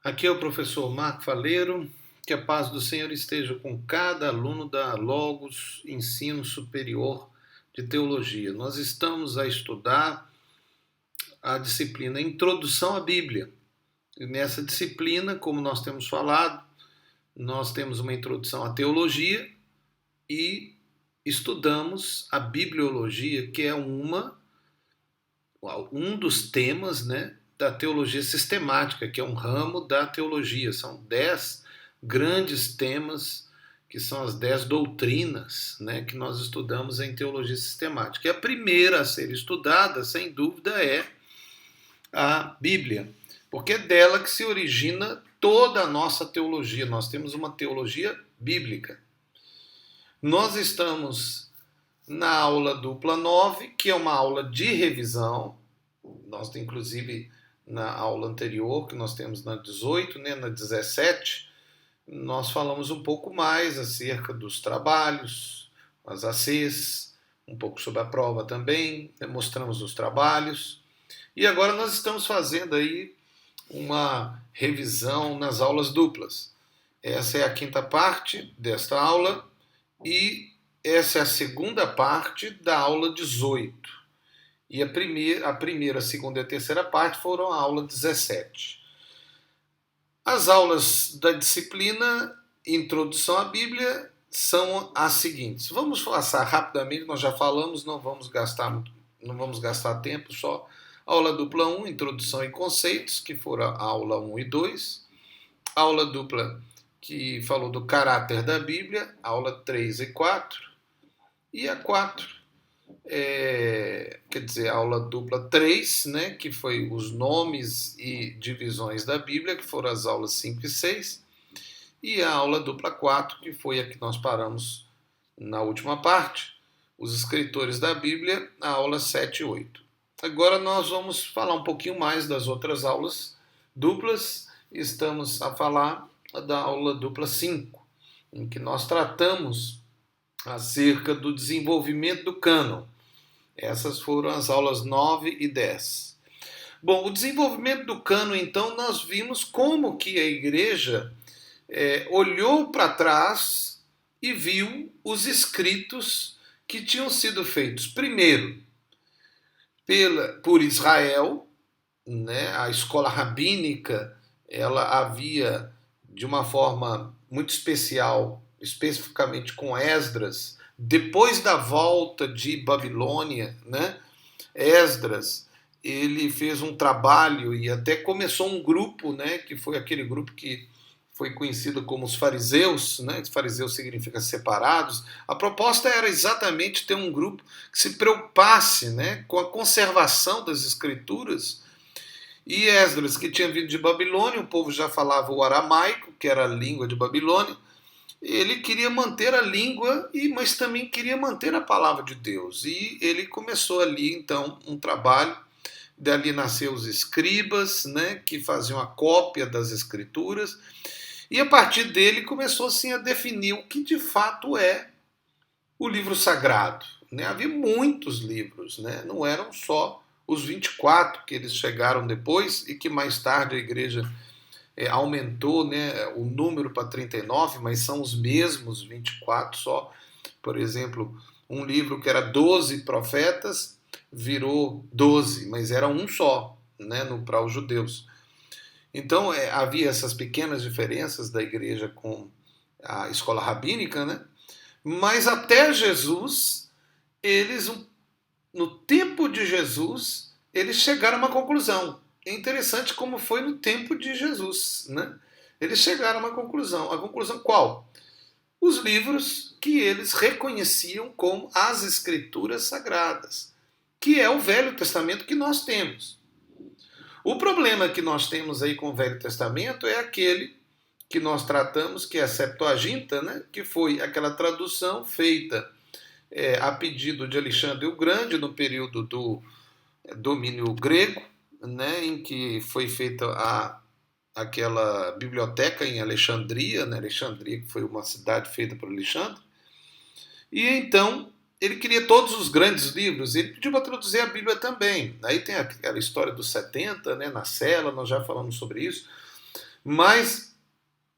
Aqui é o professor Marco Faleiro. Que a paz do Senhor esteja com cada aluno da Logos Ensino Superior de Teologia. Nós estamos a estudar a disciplina Introdução à Bíblia. E nessa disciplina, como nós temos falado, nós temos uma introdução à teologia e estudamos a bibliologia, que é um dos temas, né, da teologia sistemática, que é um ramo da teologia. São 10 grandes temas, que são as 10 doutrinas, né, que nós estudamos em teologia sistemática. E a primeira a ser estudada, sem dúvida, é a Bíblia, porque é dela que se origina toda a nossa teologia. Nós temos uma teologia bíblica. Nós estamos na aula dupla 9, que é uma aula de revisão. Nós, inclusive, na aula anterior, que nós temos na 18, né, na 17, nós falamos um pouco mais acerca dos trabalhos, as ACs, um pouco sobre a prova também, né, mostramos os trabalhos. E agora nós estamos fazendo aí uma revisão nas aulas duplas. Essa é a quinta parte desta aula e essa é a segunda parte da aula 18. E a primeira, a segunda e a terceira parte foram a aula 17. As aulas da disciplina Introdução à Bíblia são as seguintes. Vamos passar rapidamente, nós já falamos, não vamos gastar tempo, só aula dupla 1, Introdução e Conceitos, que foram a aula 1 e 2. Aula dupla que falou do caráter da Bíblia, aula 3 e 4. E a 4, quer dizer, a aula dupla 3, né, que foi os nomes e divisões da Bíblia, que foram as aulas 5 e 6, e a aula dupla 4, que foi a que nós paramos na última parte, os escritores da Bíblia, a aula 7 e 8. Agora nós vamos falar um pouquinho mais das outras aulas duplas. Estamos a falar da aula dupla 5, em que nós tratamos acerca do desenvolvimento do cânon. Essas foram as aulas 9 e 10. Bom, o desenvolvimento do cânon, então, nós vimos como que a igreja olhou para trás e viu os escritos que tinham sido feitos, primeiro, por Israel, né? A escola rabínica, ela havia, de uma forma muito especial, especificamente com Esdras, depois da volta de Babilônia, né? Esdras, ele fez um trabalho e até começou um grupo, né? Que foi aquele grupo que foi conhecido como os fariseus, né? Fariseus significa separados. A proposta era exatamente ter um grupo que se preocupasse, né, com a conservação das escrituras. E Esdras, que tinha vindo de Babilônia, o povo já falava o aramaico, que era a língua de Babilônia. Ele queria manter a língua, mas também queria manter a palavra de Deus. E ele começou ali, então, um trabalho. Dali nasceu os escribas, né, que faziam a cópia das escrituras. E a partir dele começou assim a definir o que de fato é o livro sagrado. Né? Havia muitos livros, né? Não eram só os 24 que eles chegaram depois e que mais tarde a igreja aumentou, né, o número para 39, mas são os mesmos 24 só. Por exemplo, um livro que era 12 profetas virou 12, mas era um só, né, para os judeus. Então havia essas pequenas diferenças da igreja com a escola rabínica, né? Mas até Jesus, eles, no tempo de Jesus, eles chegaram a uma conclusão. É interessante como foi no tempo de Jesus, né? Eles chegaram a uma conclusão. A conclusão qual? Os livros que eles reconheciam como as Escrituras Sagradas, que é o Velho Testamento que nós temos. O problema que nós temos aí com o Velho Testamento é aquele que nós tratamos, que é a Septuaginta, né? Que foi aquela tradução feita a pedido de Alexandre o Grande no período do domínio grego, né? Em que foi feita aquela biblioteca em Alexandria, né? Alexandria, que foi uma cidade feita por Alexandre. E então ele queria todos os grandes livros, ele pediu para traduzir a Bíblia também. Aí tem aquela história dos 70, né, na cela, nós já falamos sobre isso. Mas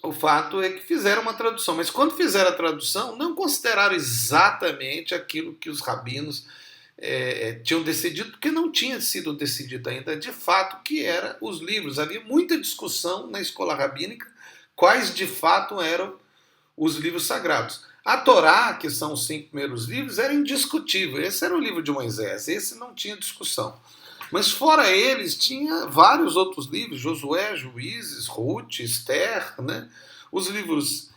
o fato é que fizeram uma tradução. Mas quando fizeram a tradução, não consideraram exatamente aquilo que os rabinos tinham decidido, porque não tinha sido decidido ainda de fato que eram os livros. Havia muita discussão na escola rabínica quais de fato eram os livros sagrados. A Torá, que são os 5 primeiros livros, era indiscutível. Esse era o livro de Moisés, esse não tinha discussão. Mas fora eles, tinha vários outros livros, Josué, Juízes, Ruth, Esther, né? Os livros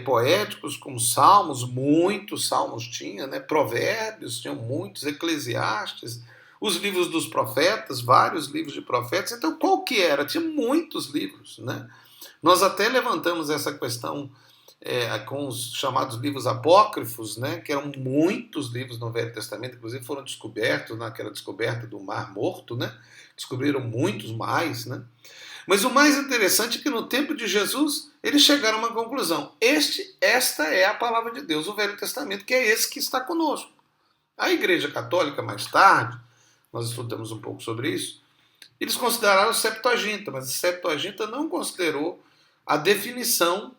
poéticos, como Salmos, muitos Salmos tinha, né? Provérbios, tinham muitos, Eclesiastes, os livros dos profetas, vários livros de profetas. Então, qual que era? Tinha muitos livros, né? Nós até levantamos essa questão com os chamados livros apócrifos, né, que eram muitos livros no Velho Testamento, inclusive foram descobertos naquela descoberta do Mar Morto, né, descobriram muitos mais, né. Mas o mais interessante é que no tempo de Jesus eles chegaram a uma conclusão: esta é a palavra de Deus, o Velho Testamento, que é esse que está conosco. A Igreja Católica, mais tarde, nós estudamos um pouco sobre isso, eles consideraram a Septuaginta, mas a Septuaginta não considerou a definição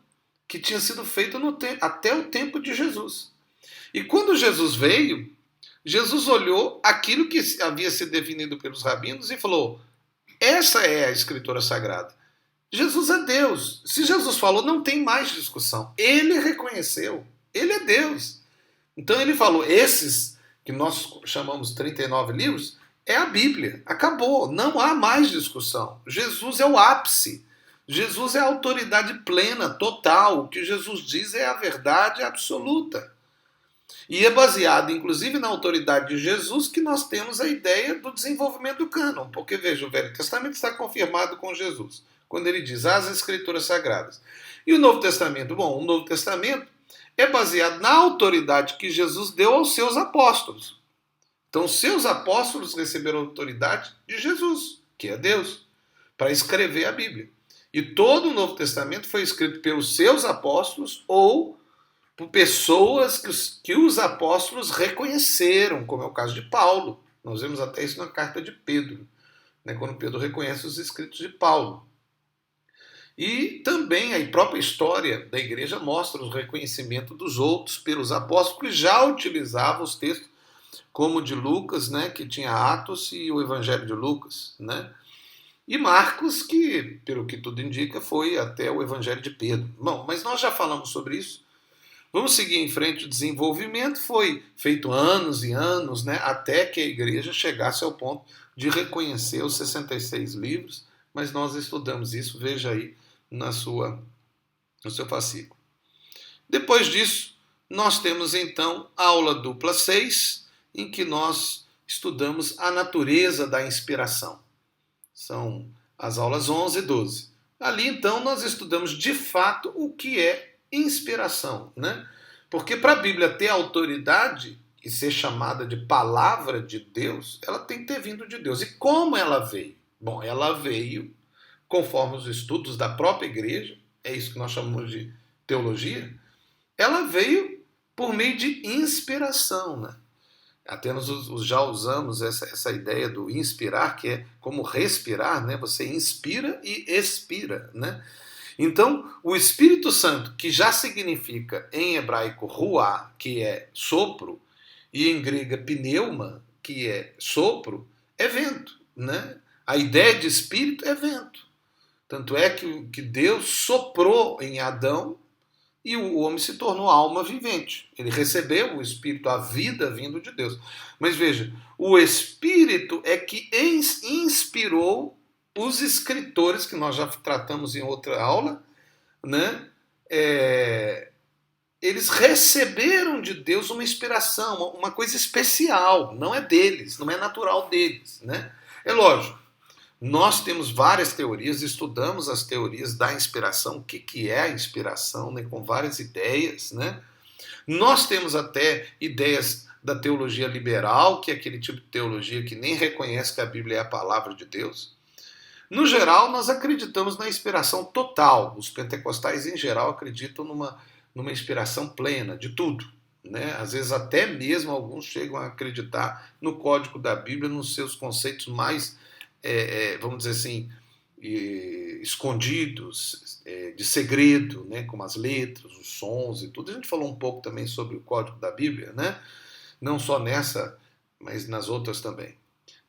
que tinha sido feita até o tempo de Jesus. E quando Jesus veio, Jesus olhou aquilo que havia sido definido pelos rabinos e falou: essa é a Escritura Sagrada. Jesus é Deus. Se Jesus falou, não tem mais discussão. Ele reconheceu. Ele é Deus. Então ele falou: esses que nós chamamos 39 livros, é a Bíblia. Acabou. Não há mais discussão. Jesus é o ápice. Jesus é a autoridade plena, total. O que Jesus diz é a verdade absoluta. E é baseado, inclusive, na autoridade de Jesus que nós temos a ideia do desenvolvimento do cânon. Porque, veja, o Velho Testamento está confirmado com Jesus, quando ele diz as Escrituras Sagradas. E o Novo Testamento? Bom, o Novo Testamento é baseado na autoridade que Jesus deu aos seus apóstolos. Então, seus apóstolos receberam a autoridade de Jesus, que é Deus, para escrever a Bíblia. E todo o Novo Testamento foi escrito pelos seus apóstolos ou por pessoas que os apóstolos reconheceram, como é o caso de Paulo. Nós vemos até isso na carta de Pedro, né, quando Pedro reconhece os escritos de Paulo. E também a própria história da igreja mostra o reconhecimento dos outros pelos apóstolos que já utilizavam os textos, como o de Lucas, né, que tinha Atos e o Evangelho de Lucas, né? E Marcos, que, pelo que tudo indica, foi até o Evangelho de Pedro. Bom, mas nós já falamos sobre isso. Vamos seguir em frente. O desenvolvimento foi feito anos e anos, né, até que a igreja chegasse ao ponto de reconhecer os 66 livros, mas nós estudamos isso, veja aí no seu fascículo. Depois disso, nós temos então a aula dupla 6, em que nós estudamos a natureza da inspiração. São as aulas 11 e 12. Ali, então, nós estudamos de fato o que é inspiração, né? Porque para a Bíblia ter autoridade e ser chamada de palavra de Deus, ela tem que ter vindo de Deus. E como ela veio? Bom, ela veio, conforme os estudos da própria igreja, é isso que nós chamamos de teologia, ela veio por meio de inspiração, né? Até nós já usamos essa ideia do inspirar, que é como respirar, né? Você inspira e expira, né? Então, o Espírito Santo, que já significa em hebraico ruá, que é sopro, e em grego pneuma, que é sopro, é vento, né? A ideia de espírito é vento. Tanto é que Deus soprou em Adão e o homem se tornou alma vivente. Ele recebeu o Espírito, a vida vindo de Deus. Mas veja, o Espírito é que inspirou os escritores, que nós já tratamos em outra aula, né? Eles receberam de Deus uma inspiração, uma coisa especial, não é deles, não é natural deles, né? É lógico, nós temos várias teorias, estudamos as teorias da inspiração, o que é a inspiração, né, com várias ideias, né? Nós temos até ideias da teologia liberal, que é aquele tipo de teologia que nem reconhece que a Bíblia é a palavra de Deus. No geral, nós acreditamos na inspiração total. Os pentecostais, em geral, acreditam numa inspiração plena de tudo, né? Às vezes até mesmo alguns chegam a acreditar no código da Bíblia, nos seus conceitos mais, vamos dizer assim, escondidos, de segredo, né, como as letras, os sons e tudo. A gente falou um pouco também sobre o código da Bíblia, né? Não só nessa, mas nas outras também.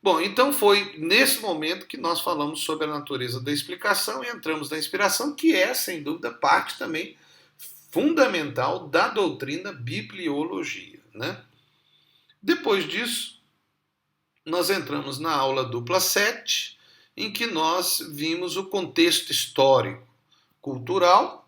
Bom, então foi nesse momento que nós falamos sobre a natureza da explicação e entramos na inspiração, que é, sem dúvida, parte também fundamental da doutrina bibliologia, né? Depois disso, nós entramos na aula dupla 7, em que nós vimos o contexto histórico, cultural,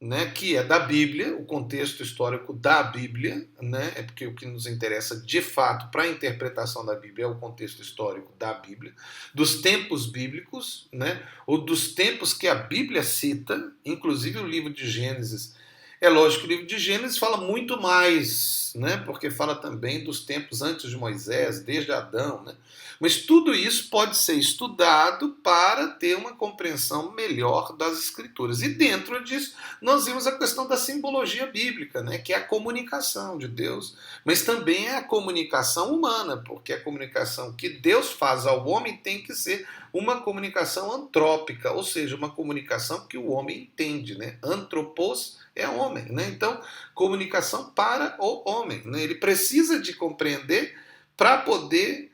né, que é da Bíblia, o contexto histórico da Bíblia, né, é porque o que nos interessa de fato para a interpretação da Bíblia é o contexto histórico da Bíblia, dos tempos bíblicos, né, ou dos tempos que a Bíblia cita, inclusive o livro de Gênesis. É lógico que o livro de Gênesis fala muito mais, né, porque fala também dos tempos antes de Moisés, desde Adão, né, mas tudo isso pode ser estudado para ter uma compreensão melhor das Escrituras. E dentro disso, nós vimos a questão da simbologia bíblica, né, que é a comunicação de Deus, mas também é a comunicação humana, porque a comunicação que Deus faz ao homem tem que ser uma comunicação antrópica, ou seja, uma comunicação que o homem entende, né? Antropos é homem, né? Então, comunicação para o homem, né? Ele precisa de compreender para poder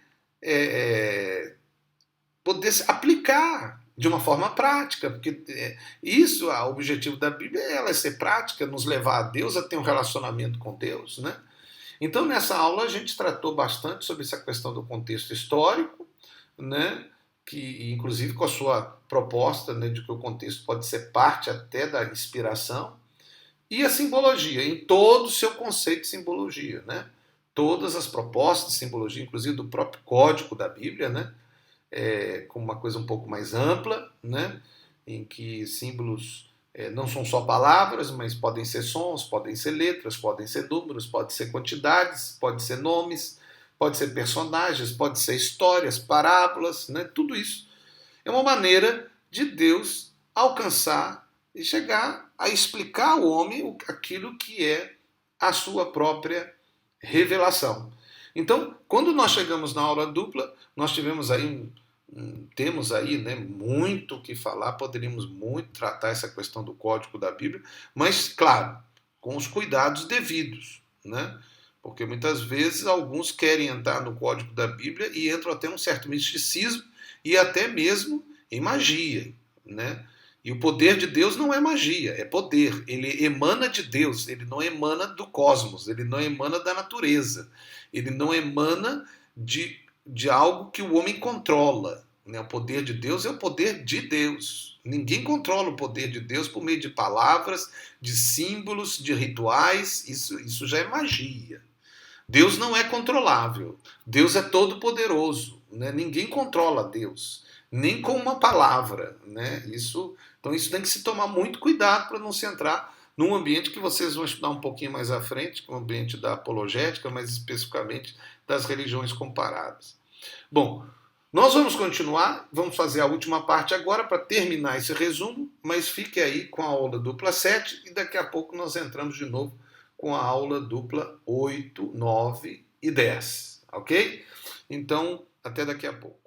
aplicar de uma forma prática, porque isso, o objetivo da Bíblia é ela ser prática, nos levar a Deus, a ter um relacionamento com Deus, né? Então, nessa aula, a gente tratou bastante sobre essa questão do contexto histórico, né? Que, inclusive, com a sua proposta, né, de que o contexto pode ser parte até da inspiração, e a simbologia, em todo o seu conceito de simbologia, né? Todas as propostas de simbologia, inclusive do próprio código da Bíblia, né? Como uma coisa um pouco mais ampla, né? Em que símbolos não são só palavras, mas podem ser sons, podem ser letras, podem ser números, podem ser quantidades, podem ser nomes, pode ser personagens, pode ser histórias, parábolas, né? Tudo isso é uma maneira de Deus alcançar e chegar a explicar ao homem aquilo que é a sua própria revelação. Então, quando nós chegamos na aula dupla, nós tivemos aí temos aí, né, muito o que falar, poderíamos muito tratar essa questão do código da Bíblia, mas, claro, com os cuidados devidos, né? Porque muitas vezes alguns querem entrar no código da Bíblia e entram até um certo misticismo e até mesmo em magia, né? E o poder de Deus não é magia, é poder. Ele emana de Deus, ele não emana do cosmos, ele não emana da natureza, ele não emana de algo que o homem controla. Né? O poder de Deus é o poder de Deus. Ninguém controla o poder de Deus por meio de palavras, de símbolos, de rituais. Isso já é magia. Deus não é controlável. Deus é todo-poderoso. Né? Ninguém controla Deus, nem com uma palavra. Né? Então isso tem que se tomar muito cuidado para não se entrar num ambiente que vocês vão estudar um pouquinho mais à frente, que é o ambiente da apologética, mais especificamente das religiões comparadas. Bom, nós vamos continuar, vamos fazer a última parte agora para terminar esse resumo, mas fique aí com a aula dupla 7 e daqui a pouco nós entramos de novo com a aula dupla 8, 9 e 10, ok? Então, até daqui a pouco.